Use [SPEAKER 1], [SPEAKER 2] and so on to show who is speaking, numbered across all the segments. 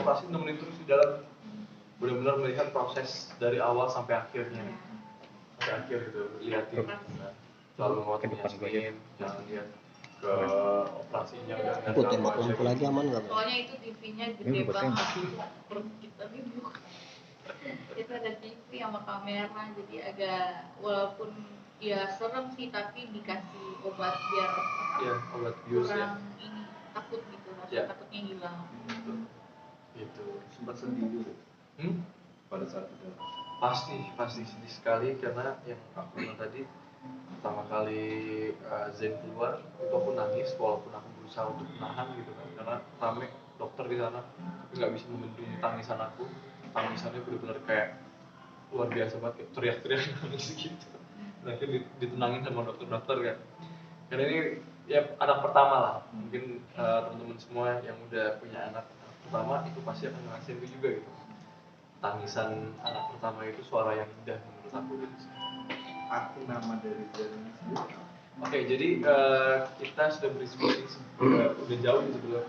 [SPEAKER 1] operasi nemenin terus di dalam, benar-benar melihat proses dari awal sampai akhirnya, sampai akhir gitu, liatin. Selalu ngawatnya aja, jangan lihat ke operasinya udah
[SPEAKER 2] Aku tembak lampu lagi aman nggak?
[SPEAKER 3] Soalnya itu TV-nya gede banget, perut kita nih buka. Kita ada TV sama kamera, jadi agak walaupun ya serem sih, tapi dikasih obat biar
[SPEAKER 1] obat bius
[SPEAKER 3] kurang ini takut gitu, rasa takutnya hilang.
[SPEAKER 1] Gitu.
[SPEAKER 4] Sempat sedih dulu. Pada saat itu.
[SPEAKER 1] Pasti sedih sekali karena yang aku bilang tadi, pertama kali Zain keluar itu aku nangis walaupun aku berusaha untuk menahan gitu kan, karena rame dokter di sana tapi nggak bisa membendung tangisan aku. Tangisannya benar-benar kayak luar biasa banget, kayak teriak-teriak nangis gitu. Nah, akhirnya ditenangin sama dokter-dokter kan, karena ini ya anak pertama lah. Mungkin teman-teman semua yang udah punya anak pertama itu pasti akan ngerasain itu juga gitu. Tangisan anak pertama itu suara yang indah menurut aku gitu.
[SPEAKER 4] Arti nama dari Zain sendiri.
[SPEAKER 1] Oke, jadi kita sudah berdiskusi udah jauh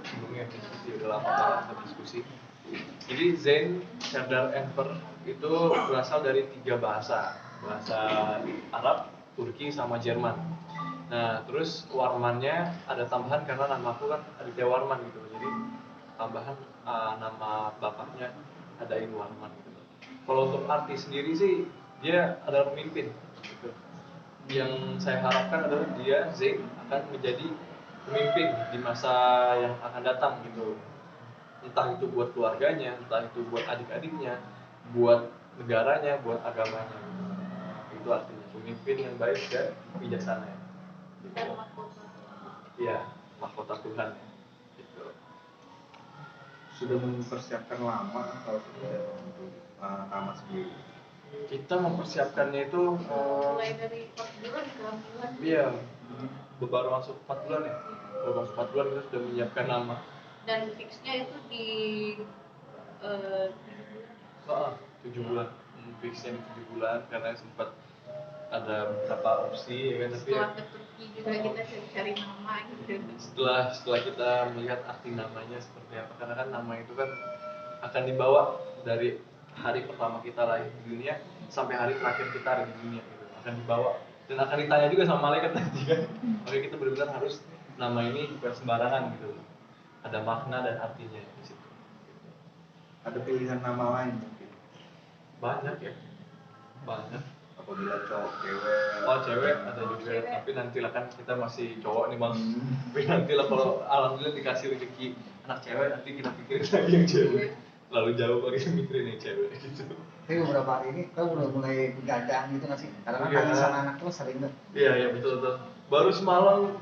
[SPEAKER 1] sebelumnya diskusi, udah lama banget kita diskusi. Jadi Zain, Serdar, Enver itu berasal dari 3 bahasa Arab, Turki, sama Jerman. Nah, terus Warmannya ada tambahan karena nama aku kan Aditya Warman gitu, jadi tambahan nama bapaknya adain Warman gitu. Kalau untuk arti sendiri sih dia adalah pemimpin gitu. Yang saya harapkan adalah dia, Zain, akan menjadi pemimpin di masa yang akan datang gitu. Entah itu buat keluarganya, entah itu buat adik-adiknya, buat negaranya, buat agamanya. Itu artinya pemimpin yang baik dan bijaksana. Gitu. Iya, mahkota Tuhan. Gitu.
[SPEAKER 4] Sudah mempersiapkan lama atau sudah untuk nama sendiri?
[SPEAKER 1] Kita mempersiapkannya itu
[SPEAKER 3] mulai dari 4 bulan ke 6 bulan.
[SPEAKER 1] Iya, baru masuk 4 bulan ya. Baru masuk 4 bulan kita sudah menyiapkan nama. Dan
[SPEAKER 3] fixnya itu di
[SPEAKER 1] 7 bulan. Fixnya di 7 bulan karena sempat ada beberapa opsi ya kan, tapi
[SPEAKER 3] setelah ke Turki juga kita cari nama gitu.
[SPEAKER 1] Setelah kita melihat arti namanya seperti apa, karena kan nama itu kan akan dibawa dari hari pertama kita lahir di dunia sampai hari terakhir kita ada di dunia gitu. Akan dibawa dan akan ditanya juga sama malaikat nanti kan. Makanya kita benar-benar harus nama ini bukan sembarangan gitu. Ada makna dan artinya di situ.
[SPEAKER 4] Ada pilihan nama lain mungkin?
[SPEAKER 1] Banyak ya. Banyak.
[SPEAKER 4] Apabila cowok, cewek.
[SPEAKER 1] Oh, cewek ada juga, tapi nantilah kan kita masih cowok nih bang. Tapi nantilah kalau alhamdulillah dikasih rezeki anak cewek, nanti kita pikirin lagi yang cewek. Lalu jauh lagi mikirin yang cewek gitu.
[SPEAKER 2] Tapi beberapa hari ini kan udah mulai begadang gitu nggak sih? Karena kan tangisan anak tuh sering tuh.
[SPEAKER 1] Iya betul. Baru semalam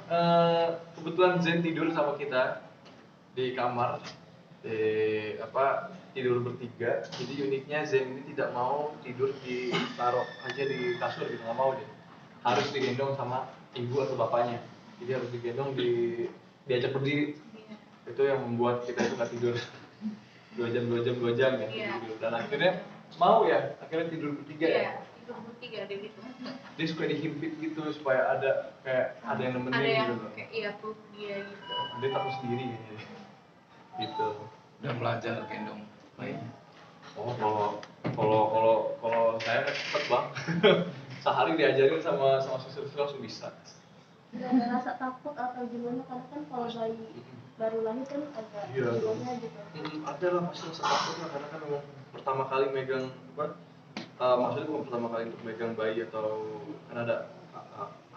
[SPEAKER 1] kebetulan Zain tidur sama kita di kamar, tidur bertiga. Jadi uniknya Zain ini tidak mau tidur ditaruh aja di kasur gitu, nggak mau deh. Harus digendong sama ibu atau bapaknya. Jadi harus digendong, diajak berdiri. Itu yang membuat kita itu nggak tidur 2 jam ya. Dan akhirnya mau ya, akhirnya tidur bertiga ya.
[SPEAKER 3] Tidur bertiga deh gitu.
[SPEAKER 1] Dia suka dihimpit gitu supaya ada kayak ada yang nemenin gitu. Ada yang
[SPEAKER 3] kayak peluk dia gitu.
[SPEAKER 1] Dia takut sendiri kayaknya. Gitu.
[SPEAKER 5] Udah belajar gendong bayinya.
[SPEAKER 1] Oh, kalau saya cepet bang. Sehari diajarin sama suster langsung bisa.
[SPEAKER 6] Nggak ada rasa takut atau gimana, karena kan kalau bayi baru lahir kan agak gimana gitu.
[SPEAKER 1] Ada lah pasti rasa takut lah, karena kan memang pertama kali megang maksudnya bukan pertama kali untuk megang bayi atau kan ada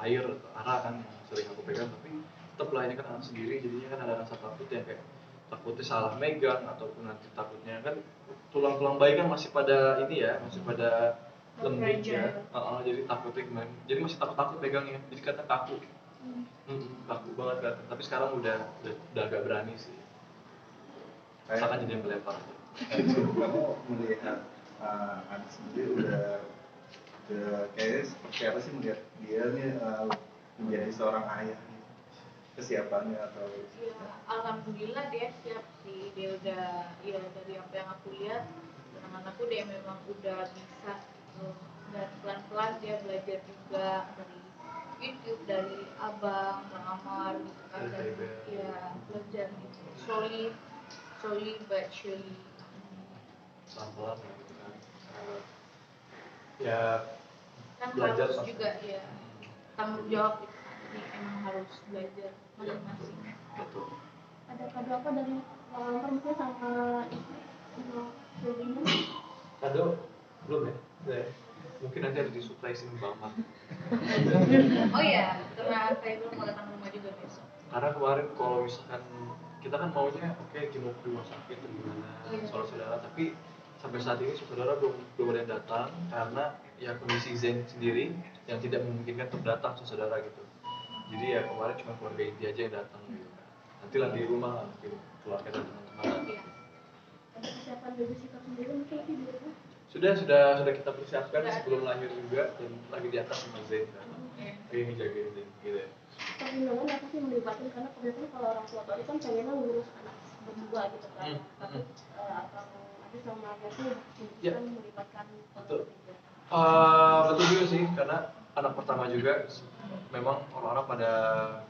[SPEAKER 1] air atau arah kan yang sering aku pegang, tapi tetap lah ini kan anak sendiri, jadinya kan ada rasa takut ya, kayak takutnya salah megang ataupun nanti takutnya kan tulang-tulang bayi kan masih pada ini ya, masih pada lembut ya. Jadi takutnya gimana, jadi masih takut pegangnya, jadi kata kaku. Kaku banget kan, tapi sekarang udah agak berani sih. Misalkan jadi yang melempar.
[SPEAKER 4] Kamu melihat anak sendiri udah kayaknya seperti apa sih melihat dia nih menjadi seorang ayah? Kesiapannya atau?
[SPEAKER 3] Ya, alhamdulillah dia siap sih, dia udah dari apa yang aku lihat dengan anakku dia memang udah bisa gitu. Dan pelan-pelan dia belajar juga dari YouTube, dari abang, Bang Amar gitu kan, dan ya belajar gitu slowly but surely
[SPEAKER 1] pelan-pelan lah gitu kan. Ya
[SPEAKER 3] Kan
[SPEAKER 1] belajar
[SPEAKER 3] harus
[SPEAKER 1] pasti.
[SPEAKER 3] juga ya tanggung jawab gitu kan. Jadi emang harus belajar
[SPEAKER 1] Iya,
[SPEAKER 3] masing-masing.
[SPEAKER 1] betul.
[SPEAKER 6] Ada kado apa dari Bang mungkin sama istri sama babynya?
[SPEAKER 1] Kado belum ya? Mungkin nanti harus disurprisein Bang Mat.
[SPEAKER 3] Oh iya, karena saya belum mau datang ke rumah juga besok.
[SPEAKER 1] Karena kemarin kalau misalkan kita kan maunya oke jenguk di rumah sakit atau gimana saudara, tapi sampai saat ini saudara belum ada yang datang karena ya kondisi Zen sendiri yang tidak memungkinkan untuk datang saudara gitu. Jadi ya kemarin cuma keluarga inti aja yang datang gitu kan. Nanti lah di rumah lah mungkin keluarga dan teman-teman.
[SPEAKER 3] Iya.
[SPEAKER 6] Ada persiapan babysitter sendiri mungkin di rumah?
[SPEAKER 1] Sudah kita persiapkan sebelum lahir juga dan lagi di atas sama Zen kan. Lagi ngejagain Zen gitu ya.
[SPEAKER 6] Perlindungan apa sih melibatkan karena kebiasaan kalau orang tua baru kan pengennya ngurus anak berdua gitu kan. Tapi abang Adi sama Gavi
[SPEAKER 1] Ya.
[SPEAKER 6] kan melibatkan
[SPEAKER 1] Betul.
[SPEAKER 6] juga.
[SPEAKER 1] Betul juga sih karena anak pertama juga memang orang-orang pada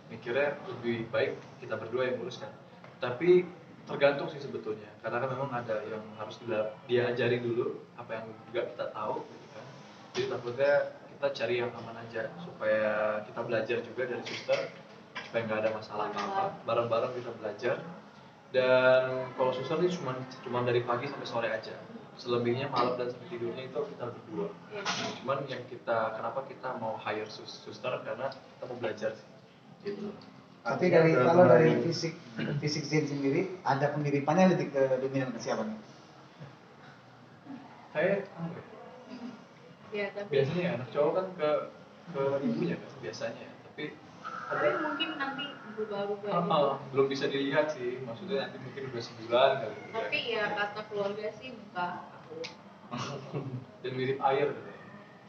[SPEAKER 1] mikirnya lebih baik kita berdua yang ngurus kan. Tapi tergantung sih sebetulnya karena kan memang ada yang harus dia ajari dulu apa yang juga kita tahu gitu kan. Jadi takutnya kita cari yang aman aja supaya kita belajar juga dari suster supaya nggak ada masalah apa-apa, bareng-bareng kita belajar. Dan kalau suster ini cuma dari pagi sampai sore aja, selebihnya malam dan sampai tidurnya itu kita berdua. Cuman yang kenapa kita mau hire suster karena kita mau belajar sih gitu.
[SPEAKER 2] Tapi kalau dari fisik Zen sendiri ada pemiripannya lebih ke dominan ke siapa nih?
[SPEAKER 1] Kayak
[SPEAKER 3] Ya, tapi
[SPEAKER 1] biasanya ya, anak cowok kan ke ibunya kan biasanya, tapi
[SPEAKER 3] mungkin nanti berubah-ubah gitu.
[SPEAKER 1] belum bisa dilihat sih, maksudnya nanti mungkin udah sebulan kali udah.
[SPEAKER 3] Tapi ya kata keluarga sih muka aku.
[SPEAKER 1] Dan mirip air gitu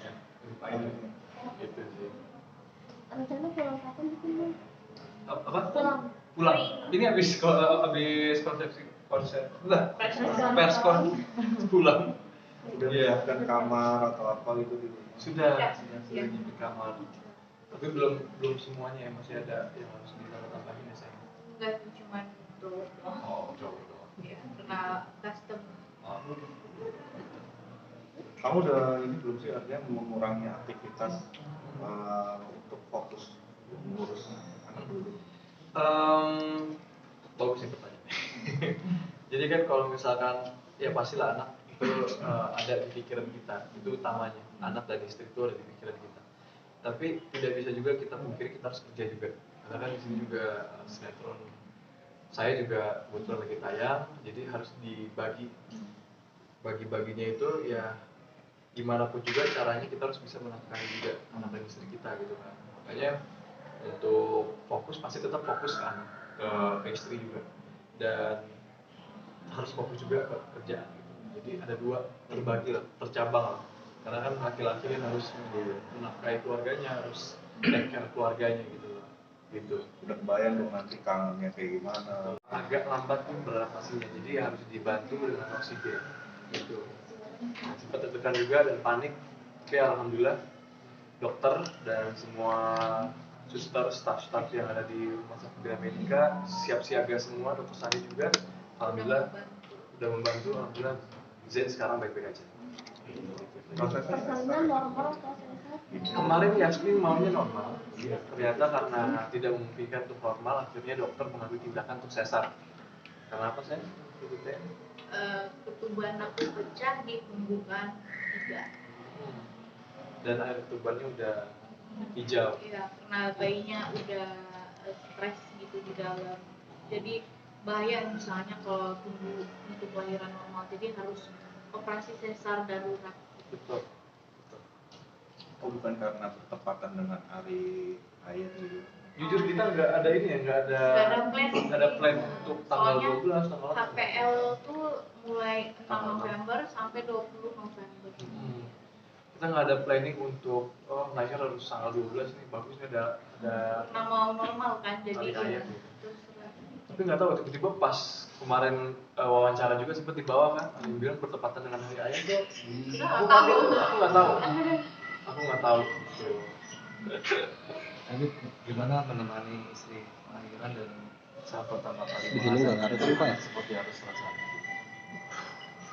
[SPEAKER 1] ya, mirip air gitu sih.
[SPEAKER 6] Rencana pulang kapan mungkin Bang?
[SPEAKER 1] Apa?
[SPEAKER 6] Pulang.
[SPEAKER 1] Ini habis konsepsi konsep lah perskon pulang.
[SPEAKER 4] Udah menyiapkan kamar atau apa gitu di rumah?
[SPEAKER 1] Sudah
[SPEAKER 3] Iya.
[SPEAKER 1] di kamar, tapi belum semuanya ya, masih ada yang harus ditambah-tambahin ya sayang.
[SPEAKER 3] Enggak cuma untuk
[SPEAKER 1] Jauh doang.
[SPEAKER 3] ya karena custom.
[SPEAKER 4] Kamu udah ini belum sih artinya mengurangi aktivitas untuk fokus mengurus anak dulu?
[SPEAKER 1] Bagus sih pertanyaannya. Jadi kan kalau misalkan ya pastilah anak itu ada di pikiran kita, itu utamanya anak dan istri itu ada di pikiran kita. Tapi tidak bisa juga kita mungkin kita harus kerja juga, karena kan di sini juga sinetron saya juga kebetulan lagi tayang, jadi harus bagi-baginya itu ya gimana pun juga caranya kita harus bisa menafkahi juga anak dan istri kita gitu kan. Makanya untuk fokus pasti tetap fokus kan ke istri juga dan harus fokus juga ke kerjaan gitu. Jadi ada dua terbagi lah, tercabang lah. Karena kan laki-laki kan harus menafkahi keluarganya, harus take care keluarganya gitu loh. Gitu.
[SPEAKER 4] Udah kebayang dong nanti kangennya kayak gimana?
[SPEAKER 1] Agak lambat pun beradaptasinya, jadi harus dibantu dengan oksigen gitu. Sempat deg-degan juga dan panik, tapi alhamdulillah dokter dan semua suster, staff yang ada di rumah sakit Gramedika siap siaga semua, dokter Sani juga alhamdulillah udah membantu, alhamdulillah Zen sekarang baik-baik aja.
[SPEAKER 4] Prosesnya
[SPEAKER 6] Persalinan normal atau sehat?
[SPEAKER 1] Kemarin Yasmin maunya normal, ternyata karena tidak memungkinkan untuk normal, akhirnya dokter mengambil tindakan untuk sesar. Karena apa sih?
[SPEAKER 3] Ketuban aku pecah di pembukaan 3.
[SPEAKER 1] Dan air ketubannya udah hijau.
[SPEAKER 3] Iya, karena bayinya udah stres gitu di dalam. Jadi bahaya misalnya kalau tunggu untuk lahiran normal. Jadi harus operasi sesar darurat.
[SPEAKER 1] Betul.
[SPEAKER 4] Oh bukan karena bertepatan dengan hari ayah gitu.
[SPEAKER 1] Jujur kita nggak ada ini ya, nggak ada plan untuk tanggal
[SPEAKER 3] Soalnya
[SPEAKER 1] 12 tanggal
[SPEAKER 3] HPL tuh mulai 6 November sampai 20 November.
[SPEAKER 1] Kita nggak ada planning untuk lahir harus tanggal 12 nih, bagus nih ada
[SPEAKER 3] Karena mau normal kan, jadi
[SPEAKER 1] hari ayah
[SPEAKER 3] ya,
[SPEAKER 1] gitu.
[SPEAKER 3] terserah.
[SPEAKER 1] Tapi nggak tahu tiba-tiba pas kemarin wawancara juga sempat dibawa kan, ada yang bilang bertepatan dengan hari ayah tuh.
[SPEAKER 3] Kita
[SPEAKER 1] Aku
[SPEAKER 3] nggak tahu.
[SPEAKER 1] nggak tahu.
[SPEAKER 5] Tapi gimana menemani istri lahiran dan saat pertama kali
[SPEAKER 7] Di sini nggak ada tuh, Pak.
[SPEAKER 5] seperti harus rasanya?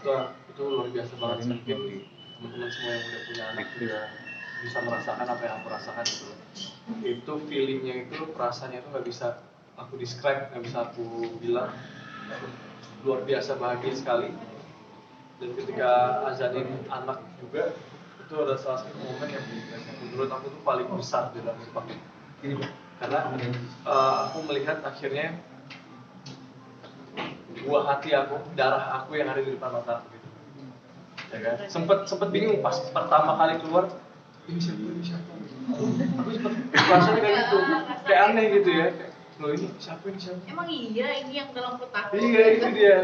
[SPEAKER 1] itu luar biasa banget sih. Mungkin teman-teman semua yang udah punya anak juga bisa merasakan apa yang aku rasakan gitu loh. Itu feelingnya itu, perasaannya itu nggak bisa aku describe, nggak bisa aku bilang. Luar biasa bahagia sekali. Dan ketika azanin anak juga, itu adalah salah satu momen yang menurut aku tuh paling besar di dalam hidup aku. Karena aku melihat akhirnya buah hati aku, darah aku yang ada di depan mata aku gitu. Ya kan? Sempet bingung pas pertama kali keluar, ini siapa? Aku sempet rasanya kayak gitu, kayak aneh gitu ya. Loh ini siapa?
[SPEAKER 3] Emang iya ini yang dalam perut aku.
[SPEAKER 1] Iya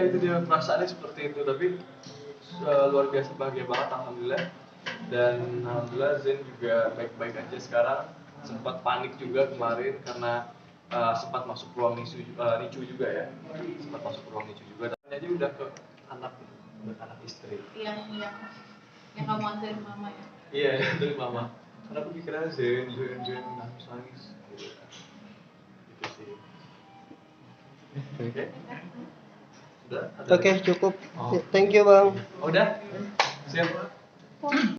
[SPEAKER 1] itu dia perasaannya seperti itu. Tapi luar biasa bahagia banget alhamdulillah. Dan alhamdulillah Zen juga baik-baik aja sekarang. Sempat panik juga kemarin karena sempat masuk ruang nicu juga ya. Sempat masuk ruang nicu juga. Dan aja udah ke anak istri.
[SPEAKER 3] Yang kamu anterin mama ya.
[SPEAKER 1] Iya dari mama. Karena aku pikirnya Zen nangis. Gitu sih. Oke. Udah? Ada
[SPEAKER 7] Oke,
[SPEAKER 1] lagi?
[SPEAKER 7] cukup.
[SPEAKER 1] Oh.
[SPEAKER 7] Thank you, Bang.
[SPEAKER 1] Oh, udah? Siap.